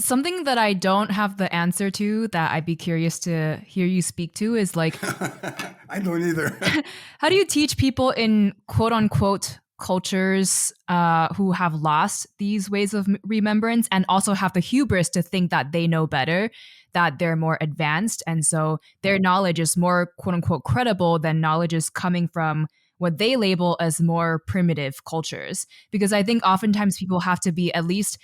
something that I don't have the answer to that I'd be curious to hear you speak to is like, I don't either. how do you teach people in quote unquote cultures who have lost these ways of remembrance and also have the hubris to think that they know better, that they're more advanced, and so their knowledge is more quote unquote credible than knowledge is coming from what they label as more primitive cultures? Because I think oftentimes people have to be at least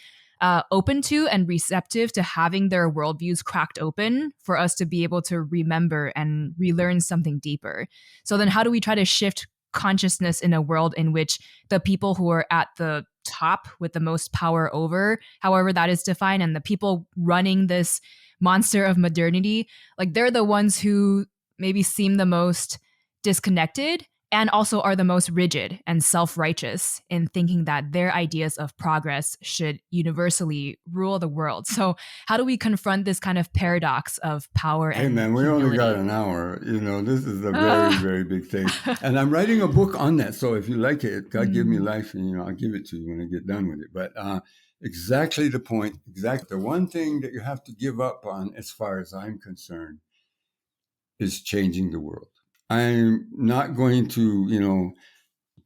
open to and receptive to having their worldviews cracked open for us to be able to remember and relearn something deeper. So then how do we try to shift consciousness in a world in which the people who are at the top with the most power over, however that is defined, and the people running this monster of modernity, like they're the ones who maybe seem the most disconnected and also are the most rigid and self-righteous in thinking that their ideas of progress should universally rule the world. So how do we confront this kind of paradox of power Hey, and man, we only got humility? an hour. This is a very, very big thing. And I'm writing a book on that. So if you like it, God give me life, and, I'll give it to you when I get done with it. But exactly the point, exactly the one thing that you have to give up on, as far as I'm concerned, is changing the world. I'm not going to,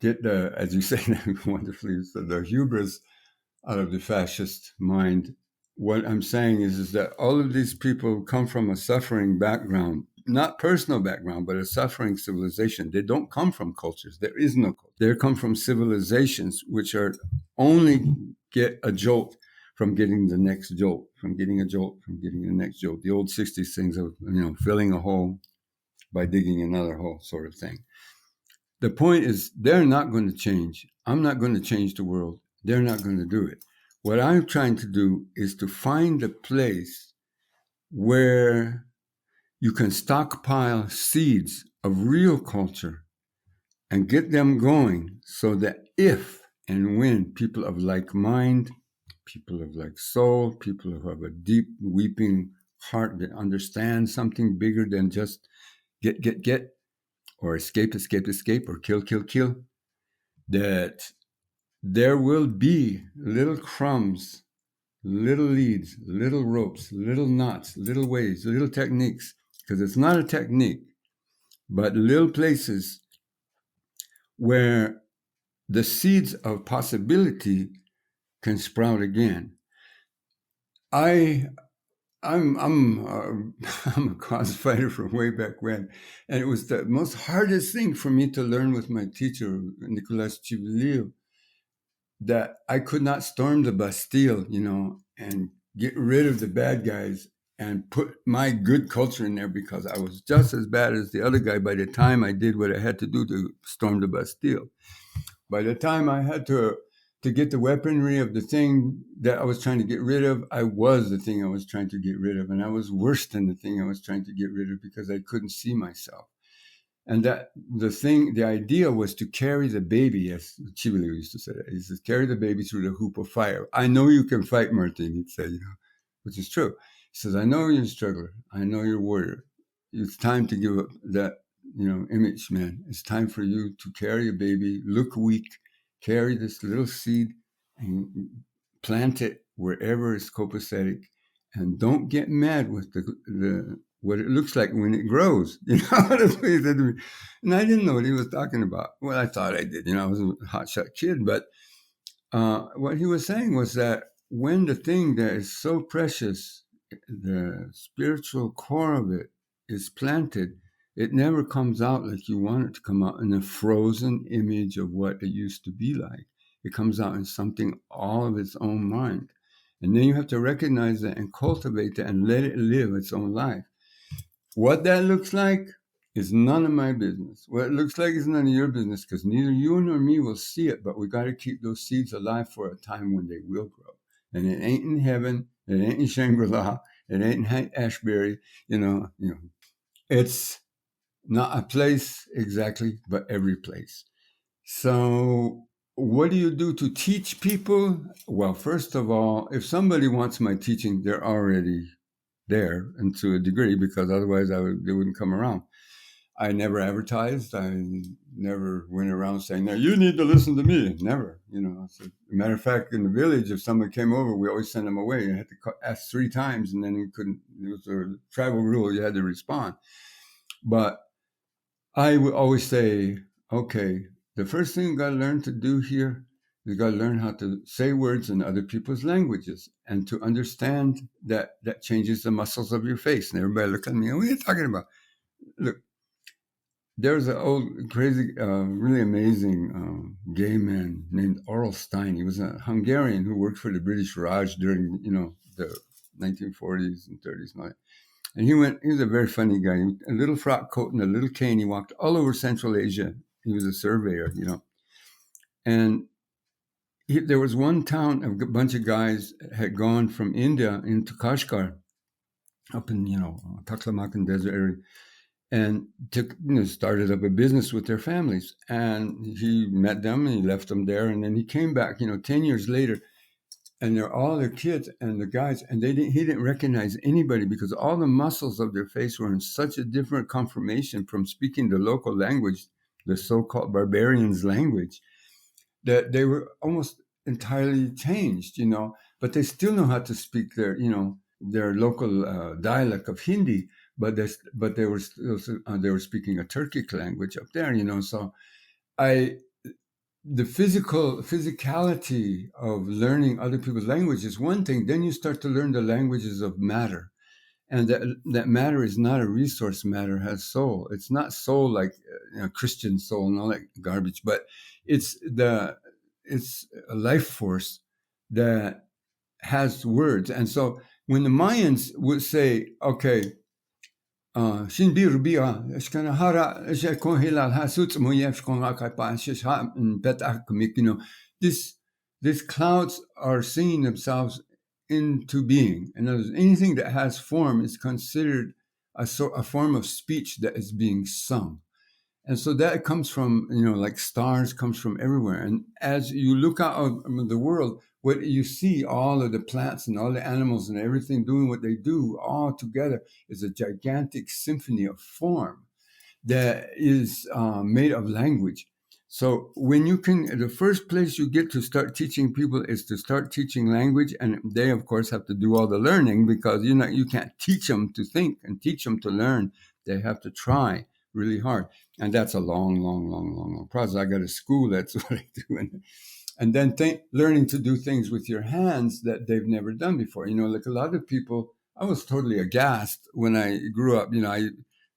get the, as you say wonderfully, so the hubris out of the fascist mind. What I'm saying is that all of these people come from a suffering background, not personal background, but a suffering civilization. They don't come from cultures. There is no culture. They come from civilizations which are only get a jolt from getting the next jolt, from getting a jolt, from getting the next jolt. The old 60s things of, filling a hole by digging another hole sort of thing. The point is, they're not going to change. I'm not going to change the world. They're not going to do it. What I'm trying to do is to find a place where you can stockpile seeds of real culture and get them going so that if and when people of like mind, people of like soul, people who have a deep weeping heart that understand something bigger than just get, or escape, or kill, that there will be little crumbs, little leads, little ropes, little knots, little ways, little techniques, because it's not a technique, but little places where the seeds of possibility can sprout again. I'm I'm a cause fighter from way back when, and it was the most hardest thing for me to learn with my teacher, Nicolas Chivilio, that I could not storm the Bastille, and get rid of the bad guys and put my good culture in there, because I was just as bad as the other guy by the time I did what I had to do to storm the Bastille. By the time I had to get the weaponry of the thing that I was trying to get rid of, I was the thing I was trying to get rid of. And I was worse than the thing I was trying to get rid of, because I couldn't see myself. And that the idea was to carry the baby, as Chivili used to say, he says, carry the baby through the hoop of fire. I know you can fight, Martin, he'd say, which is true. He says, I know you're a struggler. I know you're a warrior. It's time to give up that, image, man. It's time for you to carry a baby, look weak, carry this little seed and plant it wherever it's copacetic. And don't get mad with the what it looks like when it grows. That's what he said to me. And I didn't know what he was talking about. Well, I thought I did. I was a hotshot kid. But what he was saying was that when the thing that is so precious, the spiritual core of it, is planted, it never comes out like you want it to come out in a frozen image of what it used to be like. It comes out in something all of its own mind. And then you have to recognize that and cultivate that and let it live its own life. What that looks like is none of my business. What it looks like is none of your business, because neither you nor me will see it, but we got to keep those seeds alive for a time when they will grow. And it ain't in heaven. It ain't in Shangri-La. It ain't in Ashbury. It's not a place exactly, but every place. So what do you do to teach people? Well, first of all, if somebody wants my teaching, they're already there, and to a degree, because otherwise they wouldn't come around. I never advertised. I never went around saying, "Now you need to listen to me." Never, you know. So, matter of fact, in the village, if someone came over, we always sent them away. I had to ask 3 times, and then we couldn't. It was a tribal rule; you had to respond. But I would always say, "Okay, the first thing you got to learn to do here, you got to learn how to say words in other people's languages, and to understand that changes the muscles of your face." And everybody look at me, "What are you talking about?" Look, there's an old, crazy, really amazing gay man named Oral Stein. He was a Hungarian who worked for the British Raj during, the 1940s and 30s and all that. And he was a very funny guy. A little frock coat and a little cane. He walked all over Central Asia. He was a surveyor, And there was one town, a bunch of guys had gone from India into Kashgar, up in, Taklamakan desert area, and started up a business with their families. And he met them and he left them there. And then he came back, 10 years later, and they're all their kids and the guys, and he didn't recognize anybody because all the muscles of their face were in such a different conformation from speaking the local language, the so-called barbarians' language, that they were almost entirely changed, but they still know how to speak their local dialect of Hindi, but they were still, they were speaking a Turkic language up there, So the physicality of learning other people's language is one thing. Then you start to learn the languages of matter, and that matter is not a resource. Matter has soul. It's not soul like Christian soul and all that garbage, but it's a life force that has words. And so when the Mayans would say, okay, these clouds are seeing themselves into being. In other words, anything that has form is considered a form of speech that is being sung. And so that comes from, like stars comes from everywhere. And as you look out of the world, what you see, all of the plants and all the animals and everything doing what they do all together is a gigantic symphony of form that is made of language. So the first place you get to start teaching people is to start teaching language. And they, of course, have to do all the learning because, you can't teach them to think and teach them to learn. They have to try really hard. And that's a long, long, long, long, long process. I got a school, that's what I do. And then learning to do things with your hands that they've never done before. Like a lot of people, I was totally aghast when I grew up. I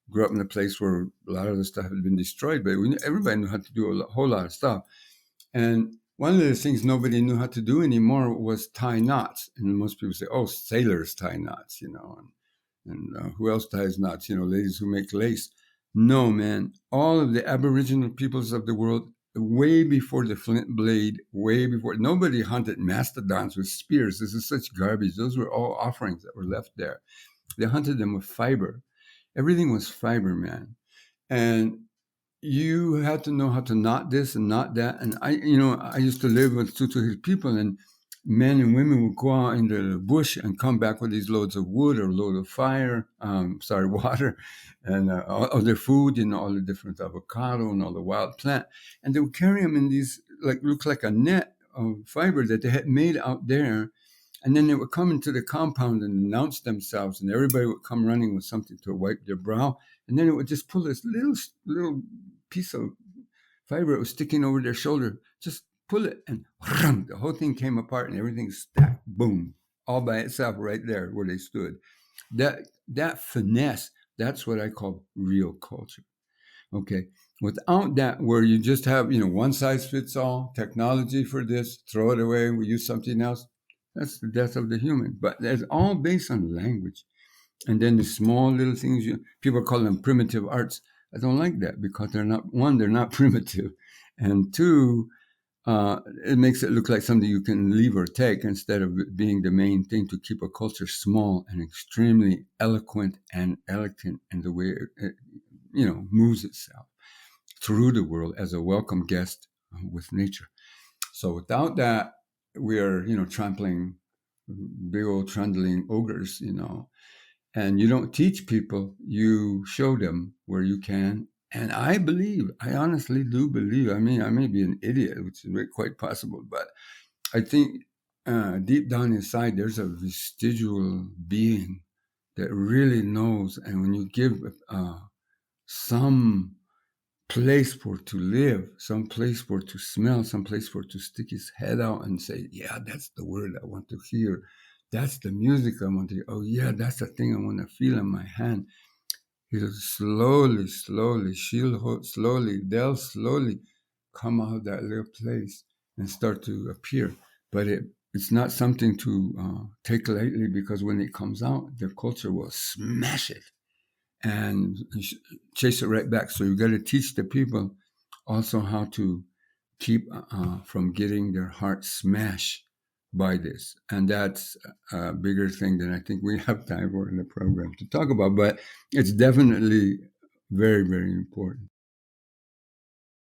grew up in a place where a lot of the stuff had been destroyed, but everybody knew how to do a whole lot of stuff. And one of the things nobody knew how to do anymore was tie knots. And most people say, oh, sailors tie knots, and who else ties knots? Ladies who make lace. No, man. All of the Aboriginal peoples of the world, way before the flint blade, way before, nobody hunted mastodons with spears. This is such garbage. Those were all offerings that were left there. They hunted them with fiber. Everything was fiber, man. And you had to know how to knot this and knot that. And I used to live with Tutu people, and men and women would go out into the bush and come back with these loads of wood or load of water, and all their food, all the different avocado and all the wild plant. And they would carry them in these, look like a net of fiber that they had made out there. And then they would come into the compound and announce themselves, and everybody would come running with something to wipe their brow. And then it would just pull this little piece of fiber that was sticking over their shoulder, just pull it, and the whole thing came apart and everything stacked, boom, all by itself right there where they stood. That finesse, that's what I call real culture. Okay. Without that, where you just have, one size fits all, technology for this, throw it away, we use something else, that's the death of the human. But it's all based on language. And then the small little things, people call them primitive arts. I don't like that because they're not primitive. And two, it makes it look like something you can leave or take instead of it being the main thing to keep a culture small and extremely eloquent and elegant in the way it moves itself through the world as a welcome guest with nature. So without that, we are, trampling big old trundling ogres, and you don't teach people, you show them where you can And I believe, I honestly do believe, I mean, I may be an idiot, which is quite possible, but I think deep down inside, there's a vestigial being that really knows. And when you give some place for it to live, some place for it to smell, some place for it to stick his head out and say, yeah, that's the word I want to hear. That's the music I want to hear. Oh, yeah, that's the thing I want to feel in my hand. He'll slowly, slowly, they'll slowly come out of that little place and start to appear. But it's not something to take lightly, because when it comes out, the culture will smash it and chase it right back. So you got to teach the people also how to keep from getting their heart smashed by this. And that's a bigger thing than I think we have time for in the program to talk about. But it's definitely very, very important.